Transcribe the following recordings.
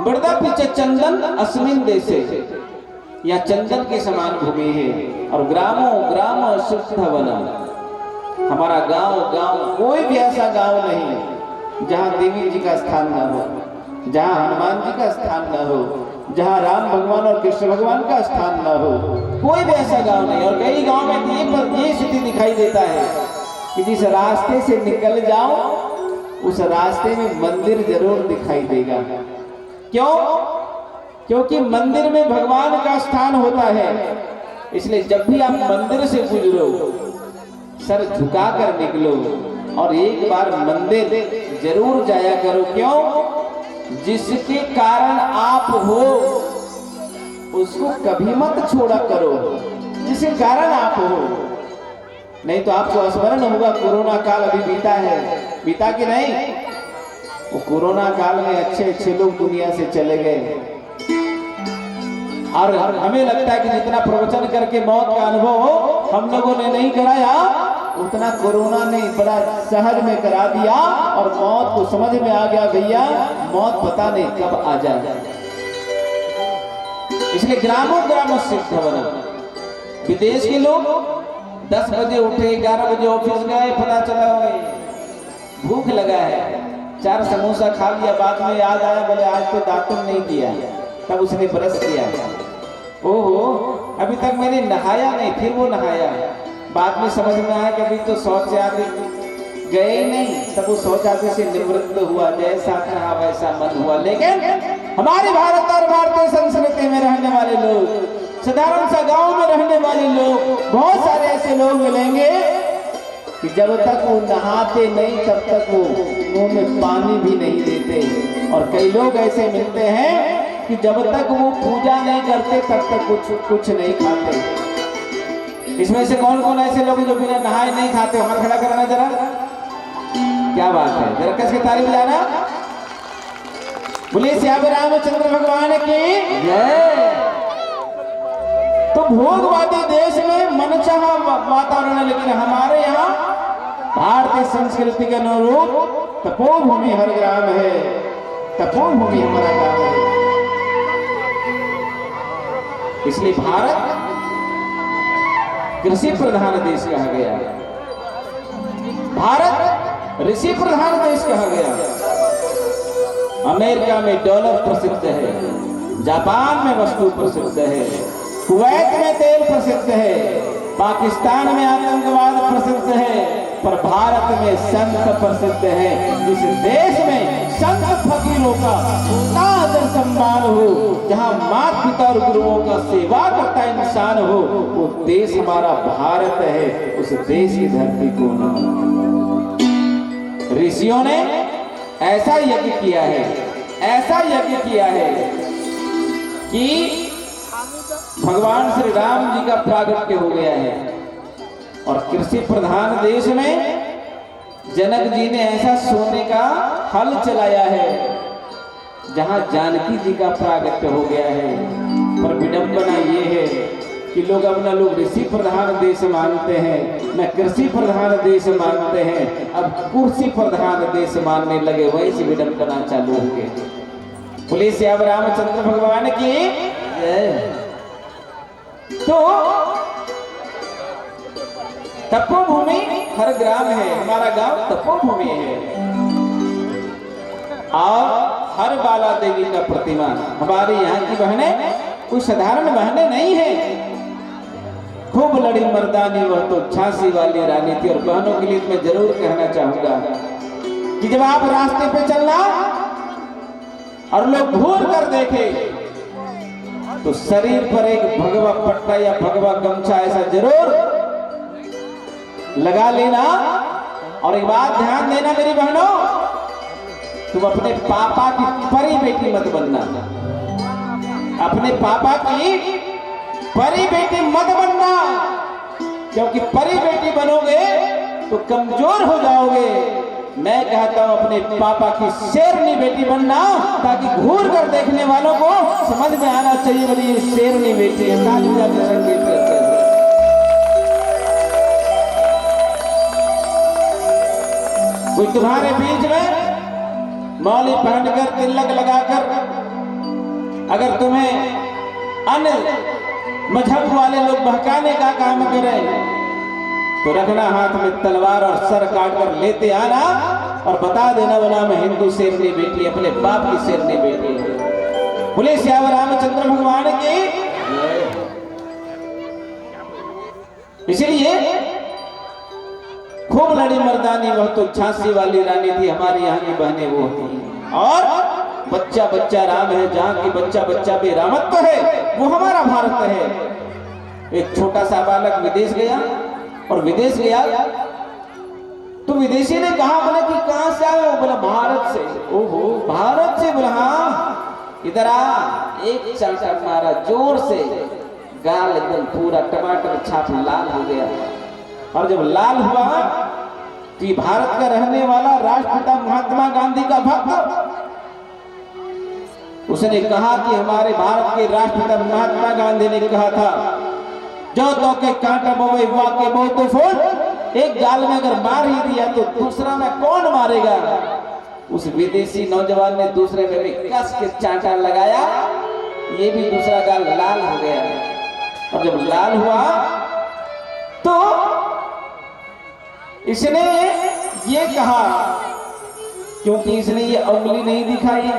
मृदा चंदन अस्मिन देशे, या चंदन के समान भूमि है। और ग्रामो ग्राम शुद्ध वनम, हमारा गांव कोई भी ऐसा गांव नहीं जहां देवी जी का स्थान न हो, जहां हनुमान जी का स्थान न हो, जहां राम भगवान और कृष्ण भगवान का स्थान न हो, कोई भी ऐसा गांव नहीं। और कई गांव में ये स्थिति दिखाई देता है कि जिस रास्ते से निकल जाओ उस रास्ते में मंदिर जरूर दिखाई देगा। क्यों? क्योंकि मंदिर में भगवान का स्थान होता है। इसलिए जब भी आप मंदिर से गुजरो सर झुका कर निकलो और एक बार मंदिर जरूर जाया करो। क्यों? जिसके कारण आप हो उसको कभी मत छोड़ा करो, जिसके कारण आप हो। नहीं तो आपको स्मरण होगा कोरोना काल अभी बीता है, बीता कि नहीं? वो कोरोना काल में अच्छे लोग दुनिया से चले गए और हमें लगता है कि जितना प्रवचन करके मौत का अनुभव हम लोगों ने नहीं कराया उतना कोरोना ने बड़ा सहज में करा दिया और मौत को समझ में आ गया भैया मौत पता नहीं कब आ जाए। इसलिए ग्रामों ग्रामों सिद्ध वनम। विदेश के लोग 10 बजे उठे, 11 बजे ऑफिस गए, पता चला भूख लगा है, 4 समोसा खा लिया, बाद में याद आया बोले आज तो दातुन नहीं किया, तब उसने ब्रश किया। ओहो अभी तक मैंने नहाया नहीं, फिर वो नहाया। बाद में समझ में आया कि अभी तो शौच आदि गए नहीं, तब वो शौच आदि से निवृत्त हुआ, जैसा कहा वैसा मन हुआ। लेकिन हमारे भारत और भारतीय संस्कृति में रहने वाले लोग, साधारण सा गांव में रहने वाले लोग, बहुत सारे ऐसे लोग मिलेंगे कि जब तक वो नहाते नहीं तब तक वो मुंह में पानी भी नहीं देते। और कई लोग ऐसे मिलते हैं कि जब तक वो पूजा नहीं करते तब तक कुछ नहीं खाते। इसमें से कौन कौन ऐसे लोग जो बिना नहाए नहीं खाते? हाथ खड़ा करना जरा, क्या बात है, जरा कस के ताली बजाना। बोलिए श्याम रामचंद्र भगवान की जय। तो भोगवादी देश में मनचाहा वातावरण है, लेकिन हमारे यहाँ भारतीय संस्कृति के अनुरूप तपोभूमि हर ग्राम है, तपोभूमि हमारा गांव है। इसलिए भारत कृषि प्रधान देश कहा गया, भारत ऋषि प्रधान देश कहा गया। अमेरिका में डॉलर प्रसिद्ध है, जापान में वस्तु प्रसिद्ध है, कुवैत में तेल प्रसिद्ध है, पाकिस्तान में आतंकवाद प्रसिद्ध है, पर भारत में संत प्रसिद्ध है। जिस देश में संत फकीरों का आदर सम्मान हो, जहां माता पिता और गुरुओं का सेवा करता इंसान हो, वो देश हमारा भारत है। उस देश की धरती को ऋषियों ने ऐसा यज्ञ किया है, ऐसा यज्ञ किया है कि भगवान श्री राम जी का प्रागट्य हो गया है। और कृषि प्रधान देश में जनक जी ने ऐसा सोने का हल चलाया है जहां जानकी जी का प्रागट्य हो गया है। पर विडंबना ये है कि लोग अपना ऋषि प्रधान देश मानते हैं, न कृषि प्रधान देश मानते हैं, अब कुर्सी प्रधान देश मानने लगे। वही से विडंबना चालू हो गए। बोलिए श्याम रामचंद्र भगवान की जय। तो तपोभूमि हर ग्राम है, हमारा गांव तपोभूमि है। और हर बाला देवी का प्रतिमा, हमारे यहाँ की बहनें कोई साधारण बहनें नहीं है। खूब लड़ी मर्दानी, वह तो झांसी वाली रानी थी। और बहनों के लिए मैं जरूर कहना चाहूंगा कि जब आप रास्ते पे चलना और लोग घूर कर देखे तो शरीर पर एक भगवा पट्टा या भगवा गमछा ऐसा जरूर लगा लेना। और एक बात ध्यान देना मेरी बहनों, तुम अपने पापा की परी बेटी मत बनना, अपने पापा की परी बेटी मत बनना, क्योंकि परी बेटी बनोगे तो कमजोर हो जाओगे। मैं कहता हूं अपने पापा की शेरनी बेटी बनना, ताकि घूर कर देखने वालों को समझ में आना चाहिए बोली ये शेरनी बेटी है। ताली बजाकर संगीत करते हैं। कोई तुम्हारे बीच में मौली पहनकर तिलक लगाकर अगर तुम्हें अन्य मजहब वाले लोग बहकाने का काम करें तो रखना हाथ में तलवार और सर काट कर लेते आना और बता देना बोला मैं हिंदू शेरनी बेटी अपने बाप की शेरनी बेटी है। बोले श्याम रामचंद्र भगवान की। इसलिए खूब लड़ी मर्दानी, वह तो झांसी वाली रानी थी, हमारे यहाँ की बहनें वो थी। और बच्चा बच्चा राम है, जहाँ की बच्चा बच्चा भी रामत्व है, वो हमारा भारत है। एक छोटा सा बालक विदेश गया और विदेश गया तो विदेशी ने कहा बोला कि कहां से आए हो? बोला भारत से। ओहो भारत से? बोला हाँ। इधर आ। एक चांटा मारा जोर से, गाल एकदम पूरा टमाटर छाप लाल हो गया। और जब लाल हुआ तो ये भारत का रहने वाला राष्ट्रपिता महात्मा गांधी का भक्त, उसने कहा कि हमारे भारत के राष्ट्रपिता महात्मा गांधी ने कहा था जो तो के कांटा बोवे वाके बहुत फूल, एक गाल में अगर मार ही दिया तो दूसरा में कौन मारेगा। उस विदेशी नौजवान ने दूसरे में भी कस के चांटा लगाया, ये भी दूसरा गाल लाल हो गया। और जब लाल हुआ तो इसने ये कहा, क्योंकि इसने ये उंगली नहीं दिखाई,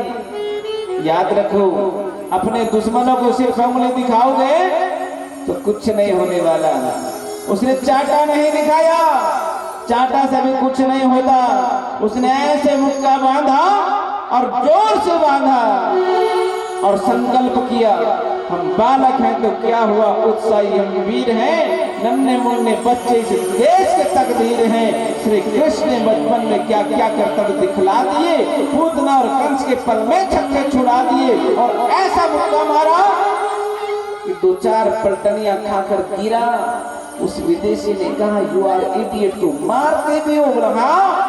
याद रखो अपने दुश्मनों को सिर्फ उंगली दिखाओगे तो कुछ नहीं होने वाला। उसने चांटा नहीं दिखाया, चांटा से भी कुछ नहीं होता। उसने ऐसे मुक्का बांधा और जोर से बांधा और संकल्प किया हम बालक हैं तो क्या हुआ, उत्साही हम वीर हैं, नन्हे मुन्ने बच्चे इस देश के तकदीर हैं। श्री कृष्ण ने बचपन में क्या क्या कर्तव्य दिखला दिए, पूतना और कंस के पल में छक्के छुड़ा दिए और ऐसा मुक्का मारा कि दो चार पलटनियां खाकर गिरा। उस विदेशी ने कहा यू आर इडियट, तू मारते भी हो। बोला हाँ,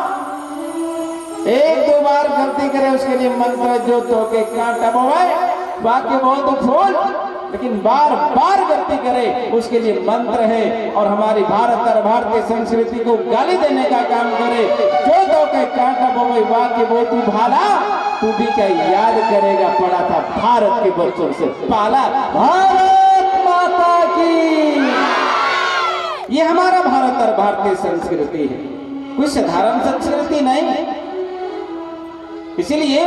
एक दो बार गलती करे उसके लिए मंत्र जो तो के कांटा बोए बाकी बहुत फूल, लेकिन बार बार गलती करे उसके लिए मंत्र है। और हमारी भारत और भारतीय संस्कृति को गाली देने का काम करे जो तो के कांटा बोए बाकी बहुत भाला, तू भी क्या याद करेगा पड़ा था भारत के बच्चों से पाला। भारत माता की। ये हमारा भारत और भारतीय संस्कृति है, कोई साधारण संस्कृति नहीं। इसीलिए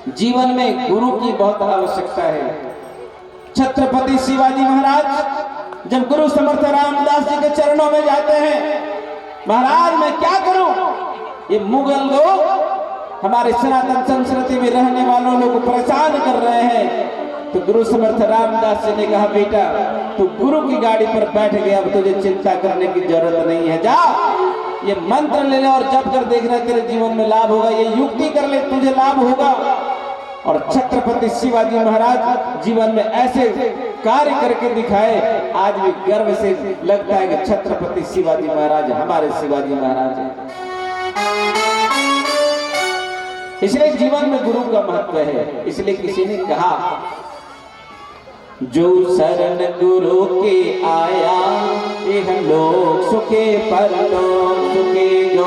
जीवन में गुरु की बहुत आवश्यकता है। छत्रपति शिवाजी महाराज जब गुरु समर्थ रामदास जी के चरणों में जाते हैं, महाराज मैं क्या करूं, ये मुगल लोग हमारे सनातन संस्कृति में रहने वालों लोग को परेशान कर रहे हैं। तो गुरु समर्थ रामदास जी ने कहा बेटा तू गुरु की गाड़ी पर बैठ गया, अब तुझे चिंता करने की जरूरत नहीं है, जा ये मंत्र ले ले और जप कर देखना तेरे जीवन में लाभ होगा, ये युक्ति कर ले तुझे लाभ होगा। और छत्रपति शिवाजी महाराज जीवन में ऐसे कार्य करके दिखाए, आज भी गर्व से लगता है कि छत्रपति शिवाजी महाराज हमारे शिवाजी महाराज हैं। इसलिए जीवन में गुरु का महत्व है। इसलिए किसी ने कहा जो शरण गुरु के आया यह लोक सुखे परलोक सुखे, जो